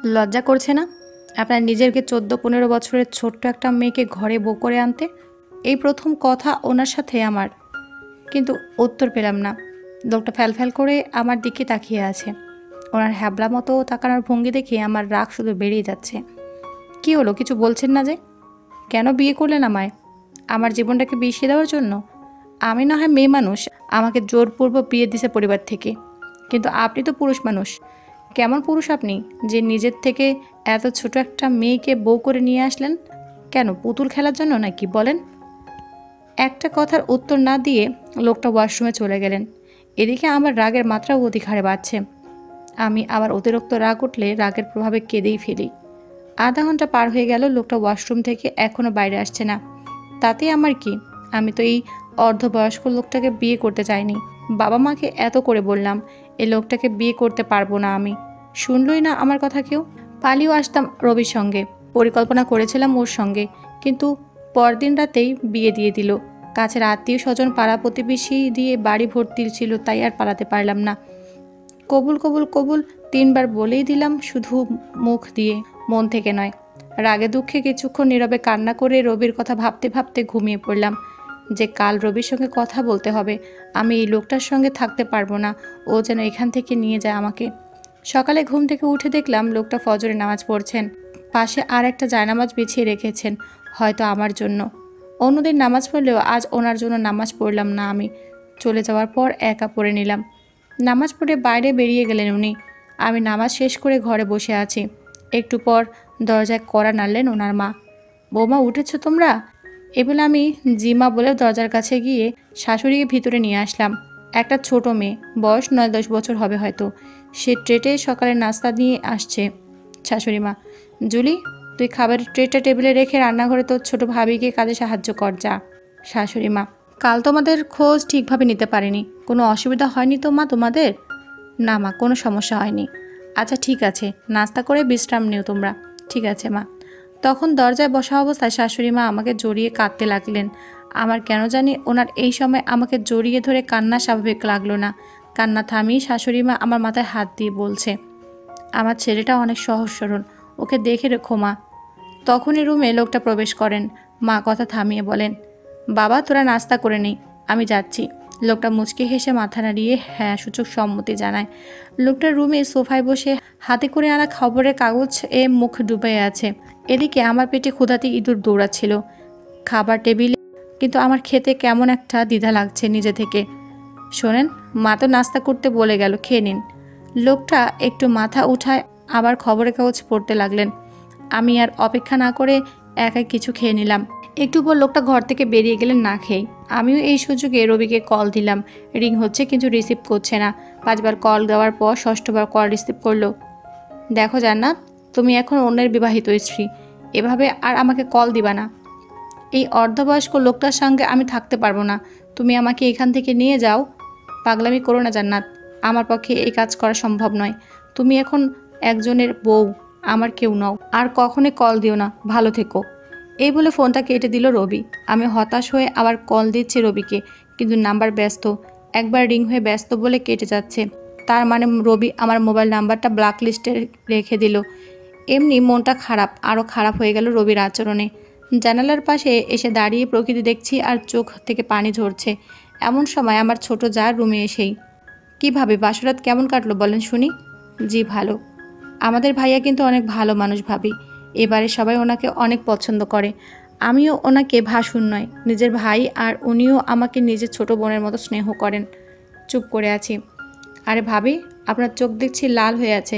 লজ্জা করছে না আপনার নিজেরকে 14-15 বছরের ছোট্ট একটা মেয়েকে ঘরে বউ করে আনতে? এই প্রথম কথা ওনার সাথে আমার, কিন্তু উত্তর পেলাম না। লোকটা ফ্যালফ্যাল করে আমার দিকে তাকিয়ে আছে। ওনার হ্যাবলা মতো তাকানোর ভঙ্গি দেখে আমার রাগ শুধু বেড়েই যাচ্ছে। কি হলো, কিছু বলছেন না যে? কেন বিয়ে করলেন আমায়? আমার জীবনটাকে বিষিয়ে দেওয়ার জন্য? আমি না হয় মেয়ে মানুষ, আমাকে জোরপূর্বক বিয়ে দিছে পরিবার থেকে, কিন্তু আপনি তো পুরুষ মানুষ। কেমন পুরুষ আপনি যে নিজের থেকে এত ছোট একটা মেয়েকে বউ করে নিয়ে আসলেন? কেন, পুতুল খেলার জন্য নাকি বলেন? একটা কথার উত্তর না দিয়ে লোকটা ওয়াশরুমে চলে গেলেন। এদিকে আমার রাগের মাত্রাও অধিক হারে বাড়ছে। আমি আবার অতিরিক্ত রাগ উঠলে রাগের প্রভাবে কেঁদেই ফেলি। আধা ঘন্টা পার হয়ে গেল, লোকটা ওয়াশরুম থেকে এখনও বাইরে আসছে না। তাতে আমার কি? আমি তো এই অর্ধবয়স্ক লোকটাকে বিয়ে করতে চাইনি। বাবা মাকে এত করে বললাম এই লোকটাকে বিয়ে করতে পারবো না আমি। শুনলই না আমার কথা কেউ। পালিয়েও আসতাম রবির সঙ্গে, পরিকল্পনা করেছিলাম ওর সঙ্গে, কিন্তু পরদিন রাতেই বিয়ে দিয়ে দিল। কাছের আত্মীয় স্বজন পাড়া প্রতিবেশী দিয়ে বাড়ি ভর্তি ছিল, তাই আর পালাতে পারলাম না। কবুল কবুল কবুল 3 বার বলেই দিলাম, শুধু মুখ দিয়ে, মন থেকে নয়। রাগে দুঃখে কিছুক্ষণ নীরবে কান্না করে রবির কথা ভাবতে ভাবতে ঘুমিয়ে পড়লাম। যে কাল রবির সঙ্গে কথা বলতে হবে, আমি এই লোকটার সঙ্গে থাকতে পারবো না, ও যেন এখান থেকে নিয়ে যায় আমাকে। সকালে ঘুম থেকে উঠে দেখলাম লোকটা ফজরে নামাজ পড়ছেন। পাশে আর একটা জায়নামাজ বিছিয়ে রেখেছেন, হয়তো আমার জন্য। অন্যদিন নামাজ পড়লেও আজ ওনার জন্য নামাজ পড়লাম না আমি। চলে যাওয়ার পর একা পড়ে নিলাম। নামাজ পড়ে বাইরে বেরিয়ে গেলেন উনি। আমি নামাজ শেষ করে ঘরে বসে আছি। একটু পর দরজায় কড়া নাড়লেন ওনার মা। বৌমা, উঠেছো তোমরা? এ বলে আমি জি মা বলে দরজার কাছে গিয়ে শাশুড়িকে ভিতরে নিয়ে আসলাম। একটা ছোট মেয়ে, বয়স 9-10 বছর হবে হয়তো। সে ট্রেটে সকালে নাস্তা নিয়ে আসছে। শাশুড়ি মা: জুলি, তুই খাবারের ট্রেটা টেবিলে রেখে রান্নাঘরে তোর ছোট ভাবিকে কাজে সাহায্য কর যা। শাশুড়ি মা: কাল তোমাদের খোঁজ ঠিকভাবে নিতে পারিনি, কোনো অসুবিধা হয়নি তো মা তোমাদের? না মা, কোনো সমস্যা হয়নি। আচ্ছা ঠিক আছে, নাস্তা করে বিশ্রাম নিও তোমরা। ঠিক আছে মা। তখন দরজায় বসা অবস্থায় শাশুড়ি মা আমাকে জড়িয়ে কাঁদতে লাগলেন। আমার কেন জানি ওনার এই সময় আমাকে জড়িয়ে ধরে কান্না স্বাভাবিক লাগলো না। কান্না থামিয়ে শাশুড়ি মা আমার মাথায় হাত দিয়ে বলছে, আমার ছেলেটা অনেক সহজ সরল, ওকে দেখে রেখো মা। তখনই রুমে লোকটা প্রবেশ করেন। মা কথা থামিয়ে বলেন, বাবা তোরা নাস্তা করে নেই, আমি যাচ্ছি। লোকটা মুচকি হেসে মাথা নাড়িয়ে হ্যাঁ সূচক সম্মতি জানায়। লোকটা রুমে সোফায় বসে হাতে করে আনা খবরের কাগজ এ মুখ ডুবে আছে। এদিকে আমার পেটে ক্ষুধাতে ইঁদুর দৌড়াচ্ছিল খাবার টেবিলে, কিন্তু আমার খেতে কেমন একটা দ্বিধা লাগছে নিজে থেকে। শোনেন, মা তো নাস্তা করতে বলে গেল, খেয়ে নিন। লোকটা একটু মাথা উঠায় আবার খবরের কাগজ পড়তে লাগলেন। আমি আর অপেক্ষা না করে একাই কিছু খেয়ে নিলাম। একটু পর লোকটা ঘর থেকে বেরিয়ে গেলেন না খেয়ে। আমিও এই সুযোগে রবিকে কল দিলাম। রিং হচ্ছে কিন্তু রিসিভ করছে না। 5 বার কল দেওয়ার পর 6বার কল রিসিভ করলো। দেখো জান্নাত, তুমি এখন অন্যের বিবাহিত স্ত্রী, এভাবে আর আমাকে কল দিবা না। এই অর্ধবয়স্ক লোকটার সঙ্গে আমি থাকতে পারবো না। তুমি আমাকে এখান থেকে নিয়ে যাও। পাগলামি করো না জান্নাত, আমার পক্ষে এই কাজ করা সম্ভব নয়। তুমি এখন একজনের বউ, আমার কেউ নও। আর কখনোই কল দিও না, ভালো থেকো। এই বলে ফোনটা কেটে দিল রবি। আমি হতাশ হয়ে আবার কল দিচ্ছি রবিকে, কিন্তু নাম্বার ব্যস্ত। একবার রিং হয়ে ব্যস্ত বলে কেটে যাচ্ছে। তার মানে রবি আমার মোবাইল নাম্বারটা ব্ল্যাক লিস্টে রেখে দিল। এমনি মনটা খারাপ, আরও খারাপ হয়ে গেল রবির আচরণে। জানালার পাশে এসে দাঁড়িয়ে প্রকৃতি দেখছি আর চোখ থেকে পানি ঝরছে। এমন সময় আমার ছোট যা রুমে এসেই, কীভাবে বাসরাত কেমন কাটলো বলেন শুনি? জি ভালো। আমাদের ভাইয়া কিন্তু অনেক ভালো মানুষ ভাবি। এবারে সবাই ওনাকে অনেক পছন্দ করে। আমিও ওনাকে ভাসুর নয়, নিজের ভাই, আর উনিও আমাকে নিজের ছোট বোনের মতো স্নেহ করেন। চুপ করে আছি। আরে ভাবি, আপনার চোখ দেখছি লাল হয়ে আছে।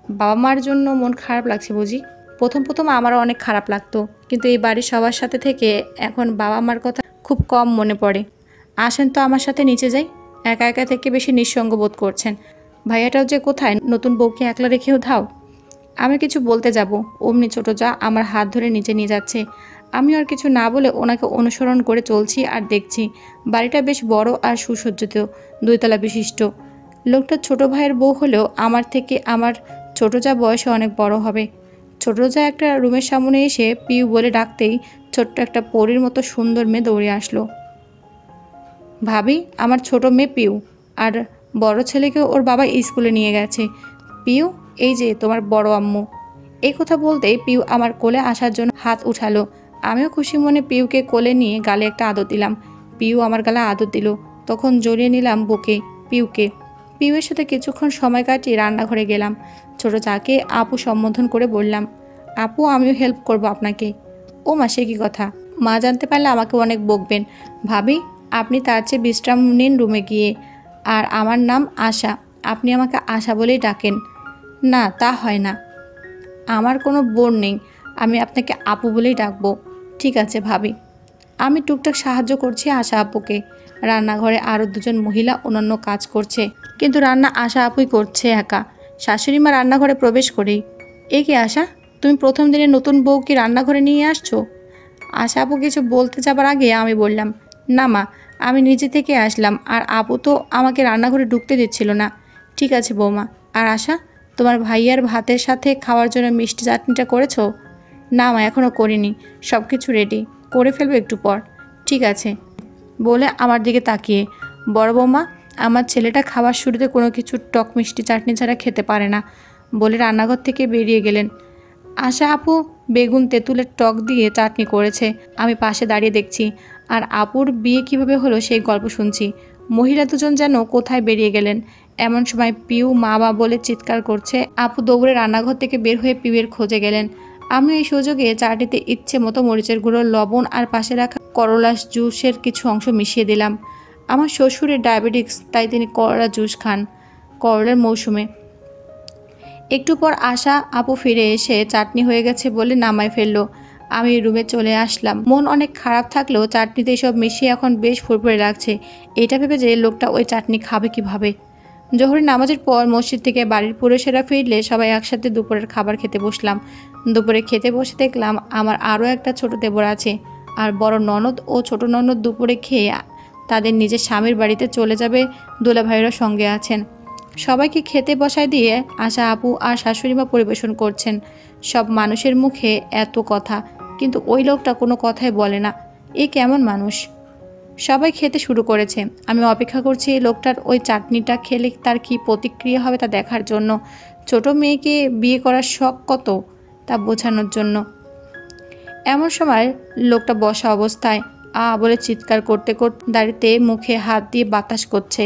বাবা মার জন্য মন খারাপ লাগছে বুঝি? প্রথম প্রথম আমারও অনেক খারাপ লাগতো, কিন্তু এই বাড়ির সবার সাথে থেকে এখন বাবা মার কথা খুব কম মনে পড়ে। আসেন তো আমার সাথে নিচে যাই। একা একা থেকে বেশি নিঃসঙ্গ বোধ করছেন। ভাইয়াটাও যে কোথায়, নতুন বউকে একলা রেখেও ধাও। আমি কিছু বলতে যাব, অমনি ছোট যা আমার হাত ধরে নিচে নিয়ে যাচ্ছে। আমি আর কিছু না বলে ওনাকে অনুসরণ করে চলছি আর দেখছি বাড়িটা বেশ বড় আর সুসজ্জিত, 2 তলা বিশিষ্ট। লোকটা ছোট ভাইয়ের বউ হলেও আমার থেকে আমার ছোট যা বয়সে অনেক বড় হবে। ছোট যা একটা রুমের সামনে এসে পিউ বলে ডাকতেই ছোট্ট একটা পরীর মতো সুন্দর মেয়ে দৌড়ে আসলো। ভাবি, আমার ছোট মেয়ে পিউ, আর বড় ছেলেকে ওর বাবা স্কুলে নিয়ে গেছে। পিউ, এই যে তোমার বড় আম্মু। এই কথা বলতেই পিউ আমার কোলে আসার জন্য হাত উঠালো। আমিও খুশি মনে পিউকে কোলে নিয়ে গালে একটা আদর দিলাম। পিউ আমার গালে আদর দিল। তখন জড়িয়ে নিলাম বুকে পিউকে। পিউয়ের সাথে কিছুক্ষণ সময় কাটিয়ে রান্নাঘরে গেলাম। ছোট চাকে আপু সম্বোধন করে বললাম, আপু আমিও হেল্প করব আপনাকে। ও মা, সে কী কথা? মা জানতে পারলে আমাকে অনেক বকবেন। ভাবি, আপনি তার চেয়ে বিশ্রাম নিন রুমে গিয়ে। আর আমার নাম আশা, আপনি আমাকে আশা বলেই ডাকেন। না, তা হয় না, আমার কোনো বোন নেই, আমি আপনাকে আপু বলেই ডাকবো। ঠিক আছে ভাবি। আমি টুকটাক সাহায্য করছি আশা আপুকে। রান্নাঘরে আরও দুজন মহিলা অন্যান্য কাজ করছে, কিন্তু রান্না আশা আপুই করছে একা। শাশুড়ি মা রান্নাঘরে প্রবেশ করেই, এ কি আশা, তুমি প্রথম দিনে নতুন বউকে রান্নাঘরে নিয়ে আসছো? আশা আপু কিছু বলতে যাবার আগে আমি বললাম, না মা, আমি নিজে থেকে আসলাম, আর আপু তো আমাকে রান্নাঘরে ঢুকতে দিচ্ছিল না। ঠিক আছে বৌমা। আর আশা, তোমার ভাইয়ার ভাতের সাথে খাওয়ার জন্য মিষ্টি চাটনিটা করেছো? না মা, এখনও করিনি, সব কিছু রেডি, করে ফেলবো একটু পর। ঠিক আছে বলে আমার দিকে তাকিয়ে, বড় বৌমা, আমার ছেলেটা খাওয়ার শুরুতে কোনো কিছু টক মিষ্টি চাটনি ছাড়া খেতে পারে না বলে রান্নাঘর থেকে বেরিয়ে গেলেন। আশা আপু বেগুন তেঁতুলের টক দিয়ে চাটনি করেছে, আমি পাশে দাঁড়িয়ে দেখছি। আর আপুর বিয়ে কিভাবে হলো সেই গল্প শুনছি। মহিলা দুজন যেন কোথায় বেরিয়ে গেলেন। এমন সময় পিউ মা বা বলে চিৎকার করছে। আপু দৌড়ে রান্নাঘর থেকে বের হয়ে পিউয়ের খোঁজে গেলেন। আমি এই সুযোগে চাটনিতে ইচ্ছে মতো মরিচের গুঁড়ো, লবণ আর পাশে রাখা করলার জুসের কিছু অংশ মিশিয়ে দিলাম। আমার শ্বশুরের ডায়াবেটিক্স, তাই তিনি করলা জুস খান করলার মৌসুমে। একটু পর আশা আপু ফিরে এসে চাটনি হয়ে গেছে বলে নামায় ফেললো। আমি রুমে চলে আসলাম। মন অনেক খারাপ থাকলেও চাটনিতে এসব মিশিয়ে এখন বেশ ফুরফুরে লাগছে। এটা ভেবে যে লোকটা ওই চাটনি খাবে কিভাবে। জোহরের নামাজের পর মসজিদ থেকে বাড়ির পুরুষেরা ফিরলে সবাই একসাথে দুপুরের খাবার খেতে বসলাম। দুপুরে খেতে বসে দেখলাম আমার আরও একটা ছোট দেবর আছে, আর বড় ননদ ও ছোট ননদ দুপুরে খেয়ে তাদের নিজের স্বামীর বাড়িতে চলে যাবে। দুলাভাইয়েরও সঙ্গে আছেন। সবাইকে খেতে বসায় দিয়ে আশা আপু আর শাশুড়িমা পরিবেশন করছেন। সব মানুষের মুখে এত কথা, কিন্তু ওই লোকটা কোনো কথাই বলে না। এ কেমন মানুষ? সবাই খেতে শুরু করেছে। আমি অপেক্ষা করছি এই লোকটার ওই চাটনিটা খেলে তার কী প্রতিক্রিয়া হবে তা দেখার জন্য। ছোট মেয়েকে বিয়ে করার শখ কত তা বোঝানোর জন্য। এমন সময় লোকটা বসা অবস্থায় বলে চিৎকার করতে করতে দাঁড়িয়ে মুখে হাত দিয়ে বাতাস করছে।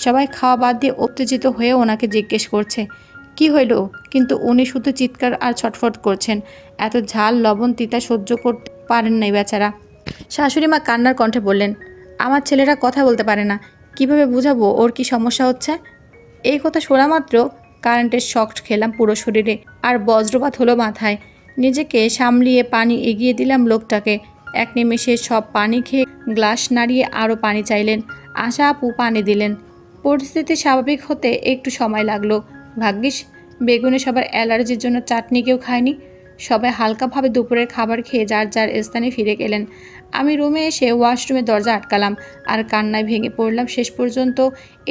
সবাই খাওয়া বাদ দিয়ে উত্তেজিত হয়ে ওনাকে জিজ্ঞেস করছে কি হইল, কিন্তু উনি শুধু চিৎকার আর ছটফট করছেন। এত ঝাল লবণ তিতা সহ্য করতে পারেন নাই বেচারা। শাশুড়ি মা কান্নার কণ্ঠে বললেন, আমার ছেলেরা কথা বলতে পারে না, কিভাবে বুঝাবো ওর কি সমস্যা হচ্ছে? এই কথা শোনা মাত্র কারেন্টের শক খেলাম পুরো শরীরে, আর বজ্রপাত হলো মাথায়। নিজেকে সামলিয়ে পানি এগিয়ে দিলাম লোকটাকে। এক নিমেষে সব পানি খেয়ে গ্লাস নাড়িয়ে আরও পানি চাইলেন। আশা আপু পানি দিলেন। পরিস্থিতি স্বাভাবিক হতে একটু সময় লাগলো। ভাগ্যিস বেগুনে সবার অ্যালার্জির জন্য চাটনি কেউ খায়নি। সবাই হালকাভাবে দুপুরের খাবার খেয়ে যার যার স্থানে ফিরে গেলেন। আমি রুমে এসে ওয়াশরুমের দরজা আটকালাম আর কান্নায় ভেঙে পড়লাম। শেষ পর্যন্ত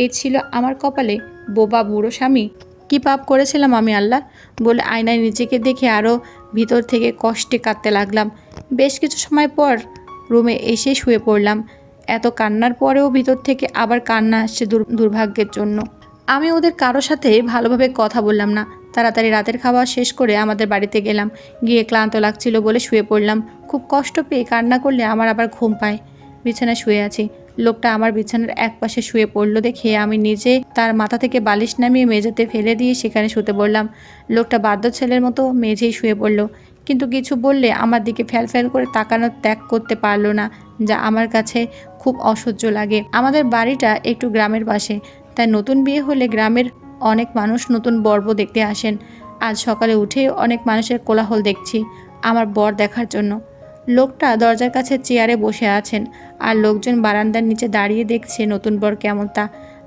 এই ছিল আমার কপালে, বোবা বুড়ো স্বামী। কি পাপ করেছিলাম আমি আল্লাহ বলে আয়নায় নিজেকে দেখে আরও ভিতর থেকে কষ্টে কাঁদতে লাগলাম। বেশ কিছু সময় পর রুমে এসে শুয়ে পড়লাম। এত কান্নার পরেও ভিতর থেকে আবার কান্না আসছে দুর্ভাগ্যের জন্য। আমি ওদের কারো সাথে ভালোভাবে কথা বললাম না। তাড়াতাড়ি রাতের খাওয়া শেষ করে আমাদের বাড়িতে গেলাম। গিয়ে ক্লান্ত লাগছিল বলে শুয়ে পড়লাম। খুব কষ্ট পেয়ে কান্না করলে আমার আবার ঘুম পায়। বিছানায় শুয়ে আছি। লোকটা আমার বিছানার এক পাশে শুয়ে পড়লো দেখে আমি নিজে তার মাথা থেকে বালিশ নামিয়ে মেঝেতে ফেলে দিয়ে সেখানে শুতে বললাম। লোকটা বাধ্য ছেলের মতো মেঝেই শুয়ে পড়ল, কিন্তু কিছু বললে আমার দিকে ফ্যাল ফ্যাল করে তাকানো ত্যাগ করতে পারলো না, যা আমার কাছে খুব অসহ্য লাগে। আমাদের বাড়িটা একটু গ্রামের পাশে, তাই নতুন বিয়ে হলে গ্রামের অনেক মানুষ নতুন বর্ব দেখতে আসেন। আজ সকালে উঠে অনেক মানুষের কোলাহল দেখছি আমার বর দেখার জন্য। লোকটা দরজার কাছে চেয়ারে বসে আছেন, আর লোকজন বারান্দার নিচে দাঁড়িয়ে দেখছে নতুন বর কেমন তা।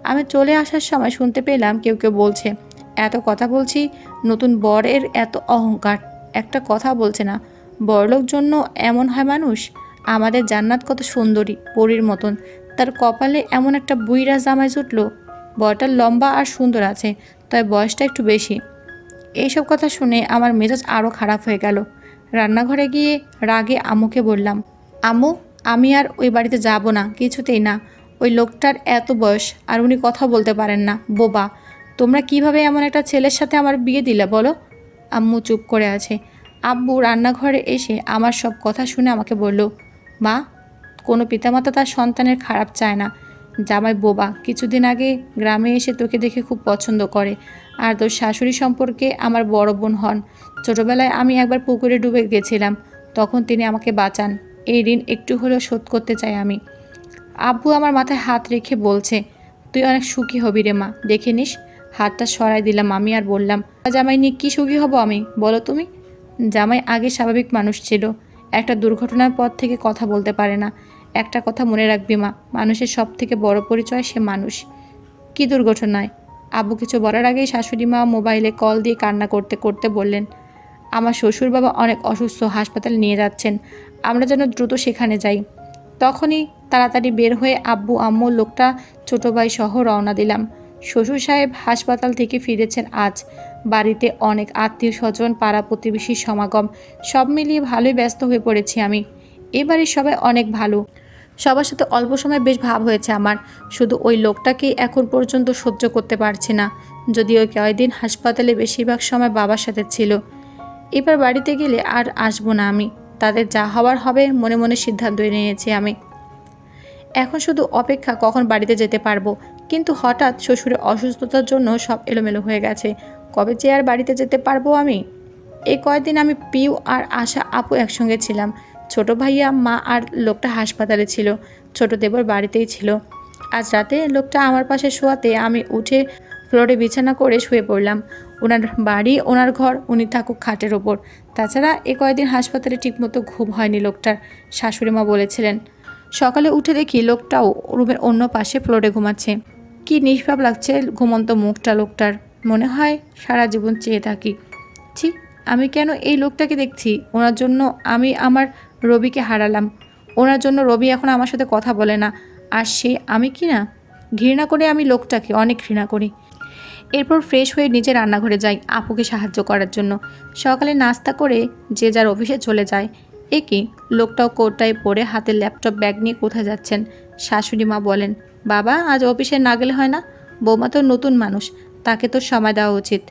আমি চলে আসার সময় শুনতে পেলাম কেউ কেউ বলছে, এত কথা বলছি, নতুন বরের এত অহংকার, একটা কথা বলছে না। বড়লোক জন্য এমন হয় মানুষ? আমাদের জান্নাত কত সুন্দরী, পরীর মতন, তার কপালে এমন একটা বুইরা জামাই জুটলো। বরটা লম্বা আর সুন্দর আছে, তবে বয়সটা একটু বেশি। এইসব কথা শুনে আমার মেজাজ আরও খারাপ হয়ে গেল। রান্নাঘরে গিয়ে রাগে আম্মুকে বললাম, আম্মু, আমি আর ওই বাড়িতে যাব না, কিছুতেই না। ওই লোকটার এত বয়স আর উনি কথা বলতে পারেন না, বোবা। তোমরা কিভাবে এমন একটা ছেলের সাথে আমার বিয়ে দিলে বলো? আম্মু চুপ করে আছে। আব্বু রান্নাঘরে এসে আমার সব কথা শুনে আমাকে বলল, মা, কোনো পিতামাতা তার সন্তানের খারাপ চায় না। জামাই বোবা, কিছুদিন আগে গ্রামে এসে তোকে দেখে খুব পছন্দ করে। আর তোর শাশুড়ি সম্পর্কে আমার বড় বোন হন। ছোটবেলায় আমি একবার পুকুরে ডুবে গেছিলাম, তখন তিনি আমাকে বাঁচান। এই ঋণ একটু হলেও শোধ করতে চাই আমি। আব্বু আমার মাথায় হাত রেখে বলছে, তুই অনেক সুখী হবি রে মা, দেখে নিস। হাতটা সরাই দিলাম আমি আর বললাম, জামাই নিয়ে কী সুখী হব আমি, বলো তুমি? জামাই আগে স্বাভাবিক মানুষ ছিল, একটা দুর্ঘটনার পর থেকে কথা বলতে পারে না। একটা কথা মনে রাখবি মা, মানুষের সব থেকে বড় পরিচয় সে মানুষ। কী দুর্ঘটনায়? আব্বু কিছু বলার আগেই শাশুড়ি মা মোবাইলে কল দিয়ে কান্না করতে করতে বললেন, আমার শ্বশুর বাবা অনেক অসুস্থ, হাসপাতালে নিয়ে যাচ্ছেন, আমরা যেন দ্রুত সেখানে যাই। তখনই তাড়াতাড়ি বের হয়ে আব্বু আম্মু লোকটা ছোটো ভাই সহ রওনা দিলাম। শ্বশুর সাহেব হাসপাতাল থেকে ফিরেছেন আজ। বাড়িতে অনেক আত্মীয় স্বজন, পাড়া প্রতিবেশীর সমাগম, সব মিলিয়ে ভালোই ব্যস্ত হয়ে পড়েছি আমি। এবারের সবাই অনেক ভালো, সবার সাথে অল্প সময় বেশ ভাব হয়েছে আমার। শুধু ওই লোকটাকেই এখন পর্যন্ত সহ্য করতে পারছি না, যদিও কয়েকদিন হাসপাতালে বেশিরভাগ সময় বাবার সাথে ছিল। এবার বাড়িতে গেলে আর আসবো না আমি। তাদের যা হওয়ার হবে, মনে মনে সিদ্ধান্ত নিয়েছি আমি। এখন শুধু অপেক্ষা কখন বাড়িতে যেতে পারবো। কিন্তু হঠাৎ শ্বশুরের অসুস্থতার জন্য সব এলোমেলো হয়ে গেছে। কবে যে আর বাড়িতে যেতে পারবো আমি? এই কয়েকদিন আমি পিউ আর আশা আপু একসঙ্গে ছিলাম। ছোট ভাইয়া, মা আর লোকটা হাসপাতালে ছিল। ছোট দেবর বাড়িতেই ছিল। আজ রাতে লোকটা আমার পাশে শোয়াতে আমি উঠে ফ্লোরে বিছানা করে শুয়ে পড়লাম। ওনার বাড়ি, ওনার ঘর, উনি থাকুক খাটের ওপর। তাছাড়া এ কয়েকদিন হাসপাতালে ঠিকমতো ঘুম হয়নি লোকটার, শাশুড়ি মা বলেছিলেন। সকালে উঠে দেখি লোকটাও রুমের অন্য পাশে ফ্লোরে ঘুমাচ্ছে। কি নিষ্পাপ লাগছে ঘুমন্ত মুখটা লোকটার, মনে হয় সারা জীবন চেয়ে থাকি। ছি, আমি কেন এই লোকটাকে দেখছি? ওনার জন্য আমি আমার রবিকে হারালাম। ওনার জন্য রবি এখন আমার সাথে কথা বলে না। আর সে আমি কি না? ঘৃণা করে আমি লোকটাকে, অনেক ঘৃণা করি। এরপর ফ্রেশ হয়ে নিজে রান্নাঘরে যাই আপুকে সাহায্য করার জন্য। সকালে নাস্তা করে যে যার অফিসে চলে যায়। এ কি, লোকটাও কোটটায় পরে হাতে ল্যাপটপ ব্যাগ নিয়ে কোথায় যাচ্ছেন? শাশুড়ি মা বলেন, বাবা আজ অফিসে না গেলে হয় না? বৌমা তো নতুন মানুষ, তাকে তো সময় দেওয়া উচিত।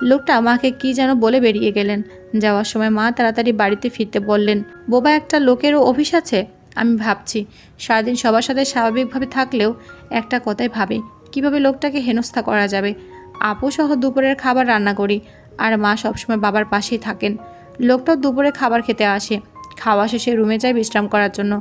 লোকটা মাকে কি যেন বলে বেরিয়ে গেলেন। যাওয়ার সময় মা তাড়াতাড়ি বাড়িতে ফিরতে বললেন, বোবা একটা লোকেরও অফিস আছে? আমি ভাবছি, সারাদিন সবার সাথে স্বাভাবিকভাবে থাকলেও একটা কথাই ভাবি, কিভাবে লোকটাকে হেনস্থা করা যাবে। আপু সহ দুপুরের খাবার রান্না করি, আর মা সবসময় বাবার পাশেই থাকেন। লোকটাও দুপুরে খাবার খেতে আসে। খাওয়া শেষে রুমে যায় বিশ্রাম করার জন্য।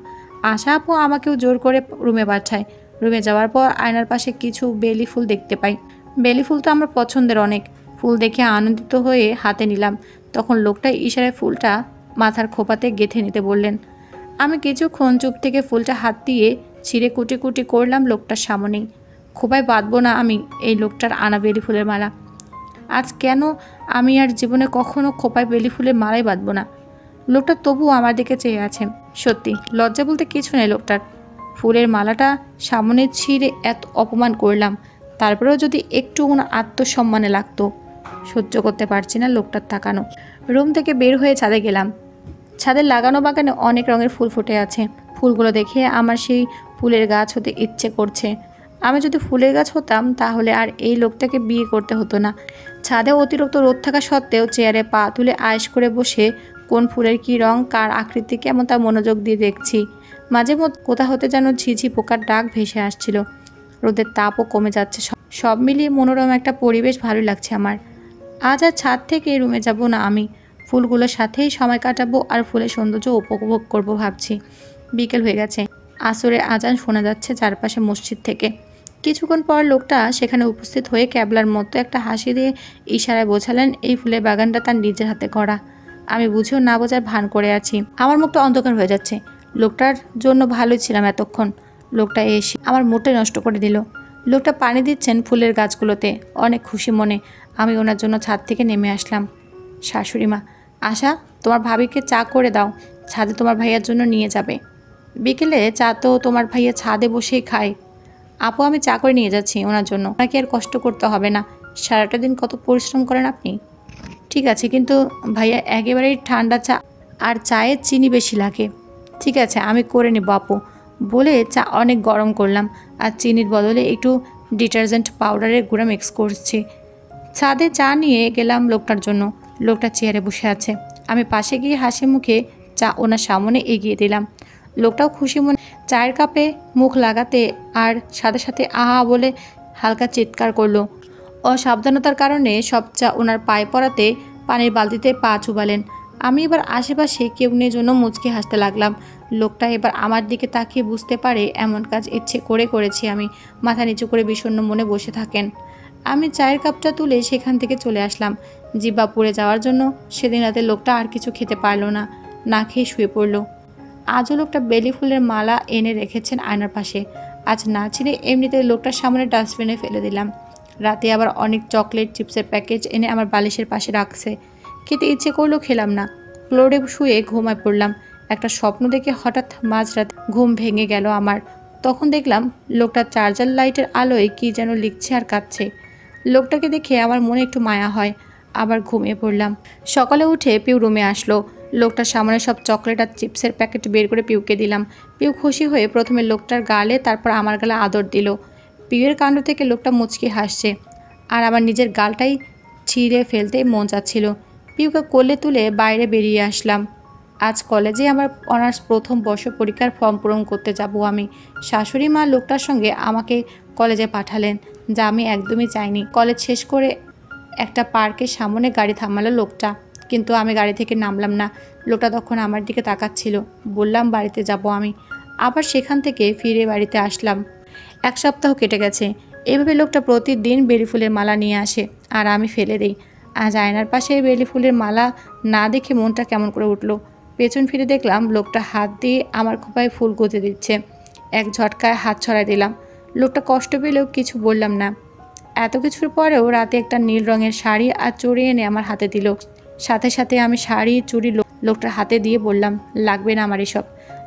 আশা আপু আমাকেও জোর করে রুমে পাঠায়। রুমে যাওয়ার পর আয়নার পাশে কিছু বেলি ফুল দেখতে পাই। বেলি ফুল তো আমার পছন্দের অনেক। ফুল দেখে আনন্দিত হয়ে হাতে নিলাম। তখন লোকটা ইশারায় ফুলটা মাথার খোপাতে গেঁথে নিতে বললেন। আমি কিছুক্ষণ চুপ থেকে ফুলটা হাত দিয়ে ছিঁড়ে কুটি কুটি করলাম লোকটার সামনেই। খোপায় বাঁধবো না আমি এই লোকটার আনা বেলি ফুলের মালা। আজ কেন আমি আর জীবনে কখনো খোপায় বেলি ফুলের মালাই বাঁধবো না। লোকটা তবুও আমার দিকে চেয়ে আছে। সত্যি লজ্জা বলতে কিছু নেই লোকটার। ফুলের মালাটা সামনে ছিঁড়ে এত অপমান করলাম, তারপরেও যদি একটু ওনার আত্মসম্মানে লাগতো। সহ্য করতে পারছি না লোকটার তাকানো। রুম থেকে বের হয়ে ছাদে গেলাম। ছাদের লাগানো বাগানে অনেক রঙের ফুল ফুটে আছে। ফুলগুলো দেখে আমার সেই ফুলের গাছ হতে ইচ্ছে করছে। আমি যদি ফুলের গাছ হতাম তাহলে আর এই লোকটাকে বিয়ে করতে হতো না। ছাদে অতিরিক্ত রোদ থাকা সত্ত্বেও চেয়ারে পা তুলে আয়েশ করে বসে কোন ফুলের কী রং, কার আকৃতি কেমন তা মনোযোগ দিয়ে দেখছি। মাঝে মধ্যে কোথা হতে যেন ঝিঝি পোকার ডাক ভেসে আসছিল। রোদের তাপও কমে যাচ্ছে। সব মিলিয়ে মনোরম একটা পরিবেশ, ভালো লাগছে আমার। আজ আর ছাদ থেকে রুমে যাব না আমি। ফুলগুলোর সাথেই সময় কাটাবো আর ফুলের সৌন্দর্য উপভোগ করব ভাবছি। বিকেল হয়ে গেছে। আসরের আজান শোনা যাচ্ছে চারপাশে মসজিদ থেকে। কিছুক্ষণ পর লোকটা সেখানে উপস্থিত হয়ে ক্যাবলার মতো একটা হাসি দিয়ে ইশারায় বোঝালেন এই ফুলের বাগানটা তার নিজের হাতে করা। আমি বুঝেও না বোঝার ভান করে আছি। আমার মুখটা অন্ধকার হয়ে যাচ্ছে। লোকটার জন্য ভালোই ছিলাম এতক্ষণ। লোকটা এসে আমার মুডটা নষ্ট করে দিল। লোকটা পানি দিচ্ছেন ফুলের গাছগুলোতে, অনেক খুশি মনে আমি ওনার জন্য ছাদ থেকে নেমে আসলাম। শাশুড়ি মা, আশা তোমার ভাবিকে চা করে দাও, ছাদে তোমার ভাইয়ার জন্য নিয়ে যাবে। বিকেলে চা তো তোমার ভাইয়া ছাদে বসেই খায়। আপু আমি চা করে নিয়ে যাচ্ছি ওনার জন্য, ওনাকে আর কষ্ট করতে হবে না। সারাটা দিন কত পরিশ্রম করেন আপনি। ঠিক আছে, কিন্তু ভাইয়া একেবারেই ঠান্ডা চা, আর চায়ে চিনি বেশি লাগে। ঠিক আছে, আমি করে নেব আপু। বলে চা অনেক গরম করলাম আর চিনির বদলে একটু ডিটারজেন্ট পাউডারের গুঁড়া মিক্স করছি। ছাদে চা নিয়ে গেলাম লোকটার জন্য। লোকটা চেয়ারে বসে আছে। আমি পাশে গিয়ে হাসি মুখে চা ওনার সামনে এগিয়ে দিলাম। লোকটাও খুশি মনে চায়ের কাপে মুখ লাগাতে আর সাথে সাথে আহা বলে হালকা চিৎকার করলো। অসাবধানতার কারণে সব চা ওনার পায়ে পড়াতে পানির বালতিতে পা চুবালেন। আমি এবার আশেপাশে কেউ নেই জন্য মুচকি হাসতে লাগলাম। লোকটা এবার আমার দিকে তাকিয়ে বুঝতে পারে এমন কাজ ইচ্ছে করে করেছি আমি। মাথা নিচু করে বিষণ্ণ মনে বসে থাকেন। আমি চায়ের কাপটা তুলে সেখান থেকে চলে আসলাম। জিহ্বা পুড়ে যাওয়ার জন্য সেদিন রাতে লোকটা আর কিছু খেতে পারলো না, না খেয়ে শুয়ে পড়লো। আজও লোকটা বেলি ফুলের মালা এনে রেখেছেন আয়নার পাশে। আজ না ছিঁড়ে এমনিতে লোকটার সামনে ডাস্টবিনে ফেলে দিলাম। রাতে আবার অনেক চকলেট চিপসের প্যাকেজ এনে আমার বালিশের পাশে রাখছে। খেতে ইচ্ছে করলো, খেলাম না। ফ্লোরে শুয়ে ঘুমায় পড়লাম। একটা স্বপ্ন দেখে হঠাৎ মাঝরাত ঘুম ভেঙে গেল আমার। তখন দেখলাম লোকটা চার্জার লাইটের আলোয় কি যেন লিখছে আর কাঁদছে। লোকটাকে দেখে আমার মনে একটু মায়া হয়। আবার ঘুমিয়ে পড়লাম। সকালে উঠে পিউ রুমে আসলো। লোকটার সামনে সব চকলেট আর চিপসের প্যাকেট বের করে পিউকে দিলাম। পিউ খুশি হয়ে প্রথমে লোকটার গালে, তারপর আমার গালে আদর দিল। পিউয়ের কাণ্ড থেকে লোকটা মুচকি হাসছে, আর আমার নিজের গালটাই ছিঁড়ে ফেলতে মন চাচ্ছিল। পিউকে কোলে তুলে বাইরে বেরিয়ে আসলাম। আজ কলেজে আমার অনার্স প্রথম বর্ষ পরীক্ষার ফর্ম পূরণ করতে যাব আমি। শাশুড়ি মা লোকটার সঙ্গে আমাকে কলেজে পাঠালেন, যা আমি একদমই চাইনি। কলেজ শেষ করে একটা পার্কের সামনে গাড়ি থামালো লোকটা, কিন্তু আমি গাড়ি থেকে নামলাম না। লোকটা তখন আমার দিকে তাকাচ্ছিল। বললাম বাড়িতে যাব আমি। আবার সেখান থেকে ফিরে বাড়িতে আসলাম। 1 সপ্তাহ কেটে গেছে। এভাবে লোকটা প্রতিদিন বেলি ফুলের মালা নিয়ে আসে, আর আমি ফেলে দিই। আজ আয়নার পাশে বেলি ফুলের মালা না দেখে মনটা কেমন করে উঠল। পেছন ফিরে দেখলাম লোকটা হাত দিয়ে আমার খোঁপায় ফুল গুঁজে দিচ্ছে। এক ঝটকায় হাত ছড়াই দিলাম। লোকটা কষ্ট পেলেও কিছু বললাম না। এত কিছুর পরেও রাতে একটা নীল রঙের শাড়ি আর চুড়ি এনে আমার হাতে দিল। সাথে সাথে আমি শাড়ি চুড়ি লোকটার হাতে দিয়ে বললাম, লাগবে না আমার এসব।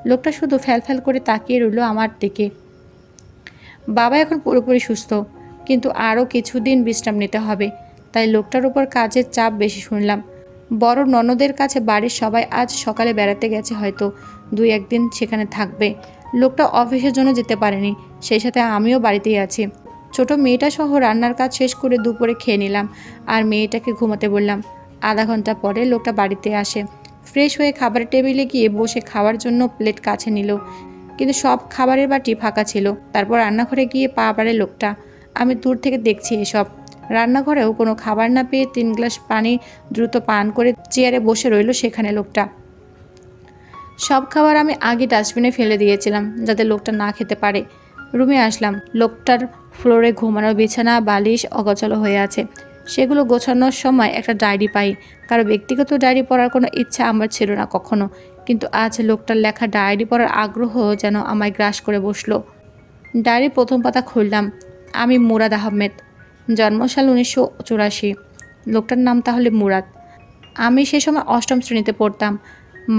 লোকটা শুধু ফ্যাল করে তাকিয়ে রইল আমার দিকে। বাবা এখন পুরোপুরি সুস্থ, কিন্তু আরও কিছুদিন বিশ্রাম নিতে হবে, তাই লোকটার উপর কাজের চাপ বেশি শুনলাম। বড় ননদের কাছে বাড়ির সবাই আজ সকালে বেড়াতে গেছে, হয়তো 2-1 দিন সেখানে থাকবে। লোকটা অফিসের জন্য যেতে পারেনি, সেই সাথে আমিও বাড়িতেই আছি। ছোট মেয়েটা সহ রান্নার কাজ শেষ করে দুপুরে খেয়ে নিলাম, আর মেয়েটাকে ঘুমাতে বললাম। আধা ঘন্টা পরে লোকটা বাড়িতে আসে। ফ্রেশ হয়ে খাবারের টেবিলে গিয়ে বসে খাওয়ার জন্য প্লেট কাছে নিল, কিন্তু সব খাবারের বাটি ফাঁকা ছিল। তারপর রান্নাঘরে গিয়ে পা বাড়ে লোকটা। আমি দূর থেকে দেখছি এসব। রান্নাঘরেও কোনো খাবার না পেয়ে 3 গ্লাস পানি দ্রুত পান করে চেয়ারে বসে রইল সেখানে লোকটা। সব খাবার আমি আগে ডাস্টবিনে ফেলে দিয়েছিলাম, যাতে লোকটা না খেতে পারে। রুমে আসলাম। লোকটার ফ্লোরে ঘুমানোর বিছানা, বালিশ অগোছালো হয়ে আছে। সেগুলো গোছানোর সময় একটা ডায়েরি পাই। কারো ব্যক্তিগত ডায়েরি পড়ার কোনো ইচ্ছা আমার ছিল না কখনো, কিন্তু আজ লোকটার লেখা ডায়েরি পড়ার আগ্রহ যেন আমায় গ্রাস করে বসলো। ডায়েরির প্রথম পাতা খুললাম। আমি মুরাদ আহমেদ, জন্মসাল 1984। লোকটার নাম তাহলে মুরাদ। আমি সে সময় 8ম শ্রেণীতে পড়তাম।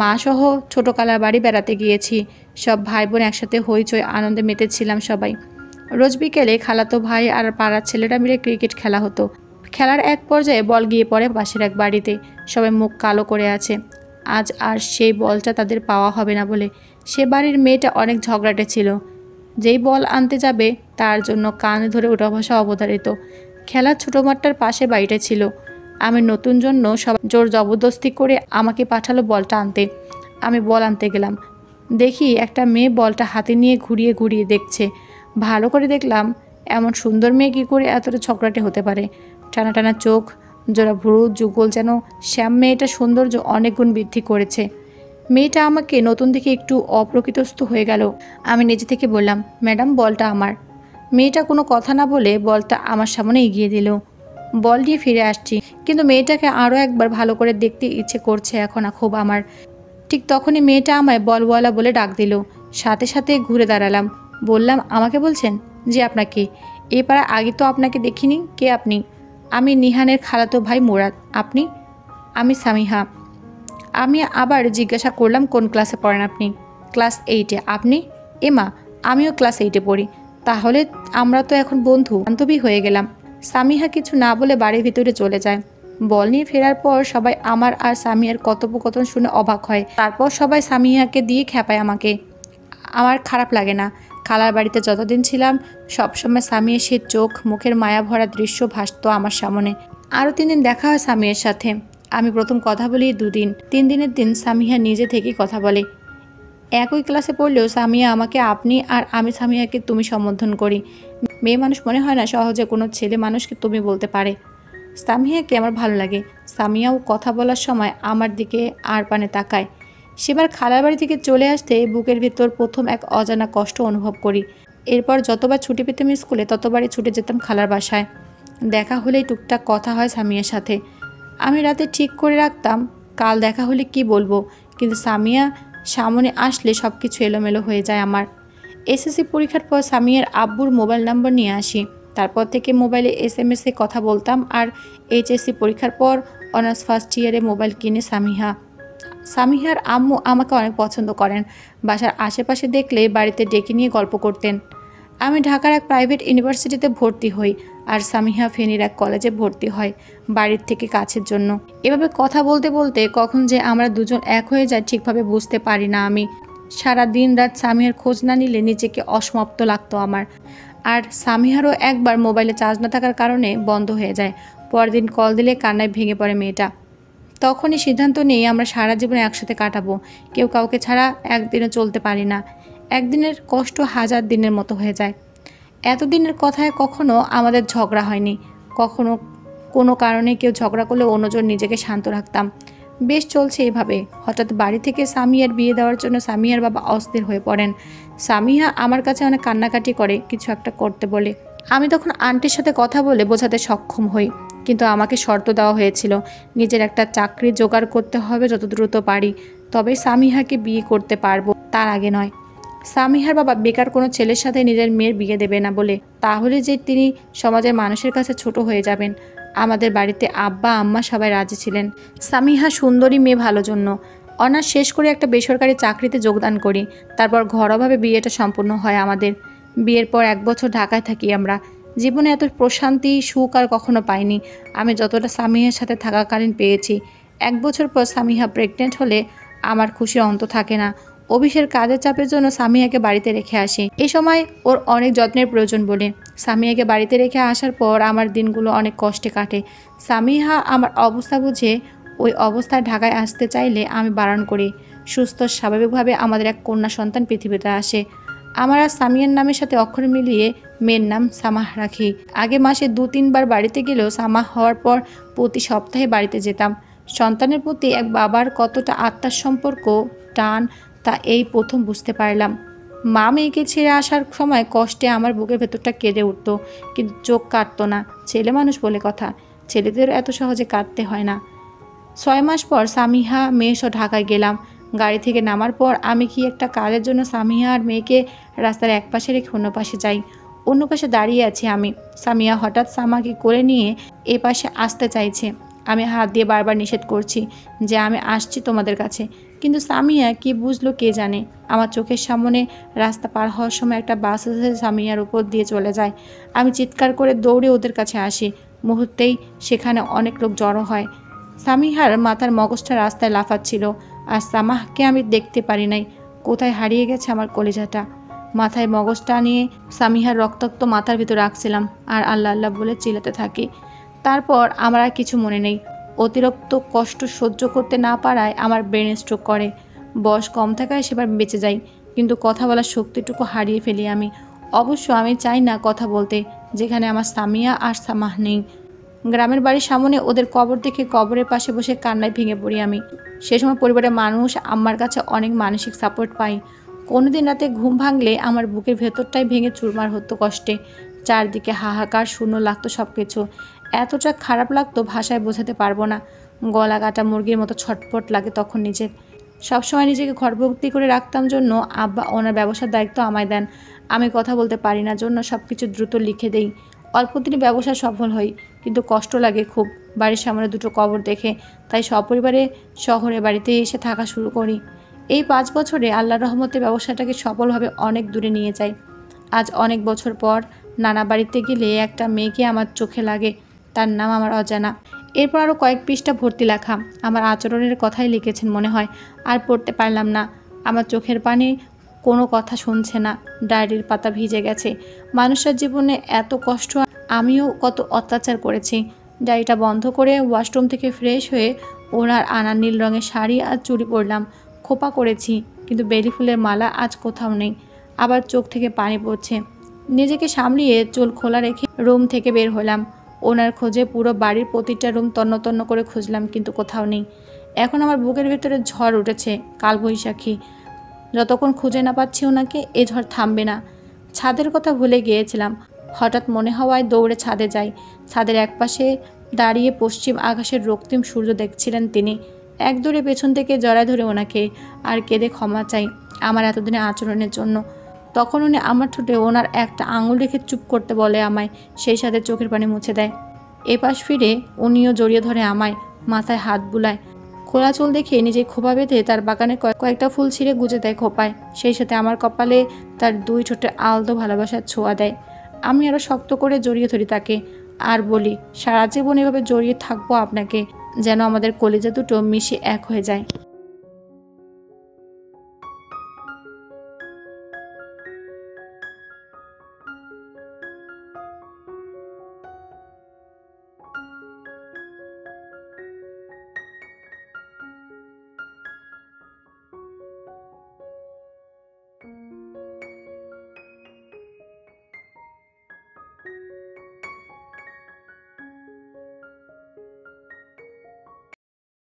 মা সহ ছোটো কালার বাড়ি বেড়াতে গিয়েছি। সব ভাই বোন একসাথে হইচই আনন্দে মেতেছিলাম সবাই। রোজ বিকেলে খালাতো ভাই আর পাড়ার ছেলেরা মিলে ক্রিকেট খেলা হতো। খেলার এক পর্যায়ে বল গিয়ে পড়ে পাশের এক বাড়িতে। সবাই মুখ কালো করে আছে, আজ আর সেই বলটা তাদের পাওয়া হবে না বলে। সে বাড়ির মেয়েটা অনেক ঝগড়াটে ছিল। যেই বল আনতে যাবে তার জন্য কান ধরে ওঠা বসা অবধারিত। খেলার ছোটো মাঠটার পাশে বাড়িটা ছিল। আমি নতুন জন্য সব জোর জবরদস্তি করে আমাকে পাঠালো বলটা আনতে। আমি বল আনতে গেলাম। দেখি একটা মেয়ে বলটা হাতে নিয়ে ঘুরিয়ে ঘুরিয়ে দেখছে। ভালো করে দেখলাম, এমন সুন্দর মেয়ে কী করে এতটা ঝগড়াটে হতে পারে। টানা টানা চোখ, জোড়া ভ্রু যুগল, যেন শ্যাম মেয়েটা সৌন্দর্য অনেক গুণ বৃদ্ধি করেছে। মেয়েটা আমাকে নতুন দেখে একটু অপ্রকৃতস্থ হয়ে গেল। আমি নিজে থেকে বললাম, ম্যাডাম বলটা আমার। মেয়েটা কোনো কথা না বলে বলটা আমার সামনে এগিয়ে দিল। বল নিয়ে ফিরে আসছি, কিন্তু মেয়েটাকে আরও একবার ভালো করে দেখতে ইচ্ছে করছে এখন খুব আমার। ঠিক তখনই মেয়েটা আমায় বলওয়ালা বলে ডাক দিল। সাথে সাথে ঘুরে দাঁড়ালাম। বললাম, আমাকে বলছেন? জি, আপনাকে। এ পাড়া আগে তো আপনাকে দেখিনি। কে আপনি? আমি নিহানের খালাতো ভাই মুরাদ। আপনি? আমি সামিহা। আমি আবার জিজ্ঞাসা করলাম, কোন ক্লাসে পড়েন আপনি? ক্লাস 8-এ। আপনি? এমা, আমিও ক্লাস 8-এ পড়ি। তাহলে আমরা তো এখন বন্ধু বান্ধবী হয়ে গেলাম। সামিহা কিছু না বলে বাড়ির ভিতরে চলে যায়। বল নিয়ে ফেরার পর সবাই আমার আর সামিহার কথোপকথন শুনে অবাক হয়। তারপর সবাই সামিহাকে দিয়ে খেপায় আমাকে। আমার খারাপ লাগে না। খালার বাড়িতে যতদিন ছিলাম সবসময় সামিয়ের সে চোখ মুখের মায়া ভরা দৃশ্য ভাসতো আমার সামনে। আরও 3 দিন দেখা হয় সামিয়ের সাথে। আমি প্রথম কথা বলি 2 দিন। 3 দিনের দিন সামিয়া নিজে থেকেই কথা বলে। একই ক্লাসে পড়লেও সামিয়া আমাকে আপনি আর আমি সামিয়াকে তুমি সম্বোধন করি। মেয়ে মানুষ মনে হয় না সহজে কোনো ছেলে মানুষকে তুমি বলতে পারে। সামিয়াকে আমার ভালো লাগে। সামিয়াও কথা বলার সময় আমার দিকে আর পানে তাকায়। সেবার খালার বাড়ি থেকে চলে আসতে বুকের ভেতর প্রথম এক অজানা কষ্ট অনুভব করি। এরপর যতবার ছুটি পেতাম স্কুলে ততবারই ছুটে যেতাম খালার বাসায়। দেখা হলেই টুকটাক কথা হয় সামিয়ার সাথে। আমি রাতে ঠিক করে রাখতাম কাল দেখা হলে কি বলবো, কিন্তু সামিয়া সামনে আসলে সব কিছু এলোমেলো হয়ে যায় আমার। এসএসসি পরীক্ষার পর সামিয়ার আব্বুর মোবাইল নাম্বার নিয়ে আসি। তারপর থেকে মোবাইলে SMS-এ কথা বলতাম। আর এইচএসসি পরীক্ষার পর অনার্স ফার্স্ট ইয়ারে মোবাইল কিনে সামিহার আম্মু আমাকে অনেক পছন্দ করেন। বাসার আশেপাশে দেখলে বাড়িতে ডেকে নিয়ে গল্প করতেন। আমি ঢাকার এক প্রাইভেট ইউনিভার্সিটিতে ভর্তি হই আর সামিহা ফেনীর এক কলেজে ভর্তি হয় বাড়ির থেকে কাছের জন্য। এভাবে কথা বলতে বলতে কখন যে আমরা দুজন এক হয়ে যায় ঠিকভাবে বুঝতে পারি না আমি। সারা দিন রাত সামিহার খোঁজ না নিলে নিজেকে অসমাপ্ত লাগতো আমার। আর সামিহারও একবার মোবাইলে চার্জ না থাকার কারণে বন্ধ হয়ে যায়। পরদিন কল দিলে কান্নায় ভেঙে পড়ে মেয়েটা। তখনই সিদ্ধান্ত নিয়ে আমরা সারা জীবন একসাথে কাটাবো। কেউ কাউকে ছাড়া একদিনও চলতে পারি না। একদিনের কষ্ট 1000 দিনের মতো হয়ে যায়। এতদিনের কথায় কখনো আমাদের ঝগড়া হয়নি। কখনো কোনো কারণে কেউ ঝগড়া করলে অন্যজন নিজেকে শান্ত রাখতাম। বেশ চলছে এভাবে। হঠাৎ বাড়ি থেকে সামিয়ার বিয়ে দেওয়ার জন্য সামিয়ার বাবা অস্থির হয়ে পড়েন। সামিয়া আমার কাছে অনেক কান্নাকাটি করে কিছু একটা করতে বলে। আমি তখন আন্টির সাথে কথা বলে বোঝাতে সক্ষম হই, কিন্তু আমাকে শর্ত দেওয়া হয়েছিল নিজের একটা চাকরি জোগাড় করতে হবে যত দ্রুত পারি, তবেই সামিহাকে বিয়ে করতে পারবো, তার আগে নয়। সামিহার বাবা বেকার কোনো ছেলের সাথে নিজের মেয়ের বিয়ে দেবে না বলে। তাহলে যে তিনি সমাজের মানুষের কাছে ছোট হয়ে যাবেন। আমাদের বাড়িতে আব্বা আম্মা সবাই রাজি ছিলেন। সামিহা সুন্দরী মেয়ে, ভালো জন্য অনার্স শেষ করে একটা বেসরকারি চাকরিতে যোগদান করি। তারপর ঘরোয়াভাবে বিয়েটা সম্পূর্ণ হয় আমাদের। বিয়ের পর 1 বছর ঢাকায় থাকি আমরা। জীবনে এত প্রশান্তি সুখ আর কখনো পাইনি আমি যতটা সামিহার সাথে থাকাকালীন পেয়েছি। 1 বছর পর সামিহা প্রেগনেন্ট হলে আমার খুশির অন্ত থাকে না। অফিসের কাজের চাপের জন্য সামিয়াকে বাড়িতে রেখে আসি। এই সময় ওর অনেক যত্নের প্রয়োজন বলে সামিয়াকে বাড়িতে রেখে আসার পর আমার দিনগুলো অনেক কষ্টে কাটে। সামিহা আমার অবস্থা বুঝে ওই অবস্থায় ঢাকায় আসতে চাইলে আমি বারণ করি। সুস্থ স্বাভাবিকভাবে আমাদের এক কন্যা সন্তান পৃথিবীতে আসে। আমার আর সামিয়ার নামের সাথে অক্ষর মিলিয়ে মেয়ের নাম সামাহ রাখি। আগে মাসে 2-3 বার বাড়িতে গেলেও সামাহ হওয়ার পর প্রতি সপ্তাহে বাড়িতে যেতাম। সন্তানের প্রতি এক বাবার কতটা আত্মার সম্পর্ক টান তা এই প্রথম বুঝতে পারলাম। মা মেয়েকে ছেড়ে আসার সময় কষ্টে আমার বুকের ভেতরটা কেঁদে উঠত, কিন্তু চোখ কাটতো না। ছেলে মানুষ বলে কথা, ছেলেদের এত সহজে কাটতে হয় না। 6 মাস পর সামিহা মেয়েসহ ঢাকায় গেলাম। গাড়ি থেকে নামার পর আমি কি একটা কাজের জন্য সামিহা আর মেয়েকে রাস্তার এক পাশে রেখে অন্য পাশে যাই। অন্য পাশে দাঁড়িয়ে আছি আমি। সামিয়া হঠাৎ সামাকে করে নিয়ে এ পাশে আসতে চাইছে। আমি হাত দিয়ে বারবার নিষেধ করছি যে আমি আসছি তোমাদের কাছে, কিন্তু সামিয়া কি বুঝলো কে জানে। আমার চোখের সামনে রাস্তা পার হওয়ার সময় একটা বাস এসে সামিয়ার উপর দিয়ে চলে যায়। আমি চিৎকার করে দৌড়ে ওদের কাছে আসি। মুহূর্তেই সেখানে অনেক লোক জড়ো হয়। সামিহার মাথার মগজটা রাস্তায় লাফাচ্ছিল, আর সামাহকে আমি দেখতে পারি নাই। কোথায় হারিয়ে গেছে আমার কলিজাটা। মাথায় মগজটা নিয়ে সামিহার রক্তাক্ত মাথার ভিতর রাখছিলাম আর আল্লাহ আল্লাহ বলে চিল্লাতে থাকি। তারপর আমার আর কিছু মনে নেই। অতিরিক্ত কষ্ট সহ্য করতে না পারায় আমার ব্রেন স্ট্রোক করে। বয়স কম থাকায় সেবার বেঁচে যাই, কিন্তু কথা বলার শক্তিটুকু হারিয়ে ফেলি আমি। অবশ্য আমি চাই না কথা বলতে, যেখানে আমার সামিয়া আর সামাহ নেই। গ্রামের বাড়ির সামনে ওদের কবর দেখে কবরের পাশে বসে কান্নায় ভেঙে পড়ি আমি। সে সময় পরিবারের মানুষ আমার কাছে অনেক মানসিক সাপোর্ট পাই। কোনোদিন রাতে ঘুম ভাঙলে আমার বুকের ভেতরটাই ভেঙে চুরমার হতো কষ্টে। চারদিকে হাহাকার, শূন্য লাগতো সব কিছু। এতটা খারাপ লাগতো ভাষায় বোঝাতে পারবো না। গলা কাটা মুরগির মতো ছটফট লাগে তখন নিজের। সবসময় নিজেকে ঘরভর্তি করে রাখতাম জন্য আব্বা ওনার ব্যবসার দায়িত্ব আমায় দেন। আমি কথা বলতে পারি না জন্য সব কিছু দ্রুত লিখে দেই। অল্প দিনে ব্যবসা সফল হই, কিন্তু কষ্ট লাগে খুব বাড়ির সামনে দুটো কবর দেখে। তাই সপরিবারে শহরে বাড়িতে এসে থাকা শুরু করি। এই 5 বছরে আল্লাহর রহমতে ব্যবসাটাকে সফলভাবে অনেক দূরে নিয়ে যাই। আজ অনেক বছর পর নানা বাড়িতে গেলে একটা মেয়েকে আমার চোখে লাগে, তার নাম আমার অজানা। এরপর আরও কয়েক পৃষ্ঠা ভর্তি লেখা। আমার আচরণের কথাই লিখেছেন মনে হয়। আর পড়তে পারলাম না। আমার চোখের পানি কোনো কথা শুনছে না। ডায়েরির পাতা ভিজে গেছে। মানুষের জীবনে এত কষ্ট, আমিও কত অত্যাচার করেছি। ডায়েরিটা বন্ধ করে ওয়াশরুম থেকে ফ্রেশ হয়ে ওনার আনা নীল রঙের শাড়ি আর চুড়ি পরলাম। খোপা করেছি, কিন্তু বেলি ফুলের মালা আজ কোথাও নেই। আবার চোখ থেকে পানি পড়ছে। নিজেকে সামলিয়ে চুল খোলা রেখে রুম থেকে বের হলাম। ওনার খোঁজে পুরো বাড়ির প্রতিটা রুম তন্ন তন্ন করে খুঁজলাম, কিন্তু কোথাও নেই। এখন আমার বুকের ভেতরে ঝড় উঠেছে, কালবৈশাখী। যতক্ষণ খুঁজে না পাচ্ছি ওনাকে, এ ঝড় থামবে না। ছাদের কথা ভুলে গিয়েছিলাম। হঠাৎ মনে হওয়ায় দৌড়ে ছাদে যাই। ছাদের একপাশে দাঁড়িয়ে পশ্চিম আকাশের রক্তিম সূর্য দেখছিলেন তিনি। এক দৌড়ে পেছন থেকে জড়ায় ধরে ওনাকে আর কেঁদে ক্ষমা চাই আমার এতদিনের আচরণের জন্য। তখন উনি আমার ঠোঁটে ওনার একটা আঙুল রেখে চুপ করতে বলে আমায়, সেই সাথে চোখের পানি মুছে দেয়। এপাশ ফিরে উনিও জড়িয়ে ধরে আমায়, মাথায় হাত বুলায়। খোলা চুল দেখে নিজে খোপা বেঁধে তার বাগানে কয়েকটা ফুল ছিঁড়ে গুজে দেয় খোপায়। সেই সাথে আমার কপালে তার দুই ঠোঁটে আলতো ভালোবাসার ছোঁয়া দেয়। আমি আরও শক্ত করে জড়িয়ে ধরি তাকে, আর বলি, সারা জীবন এভাবে জড়িয়ে থাকবো আপনাকে, যেন আমাদের কলিজা দুটো মিশে এক হয়ে যায়।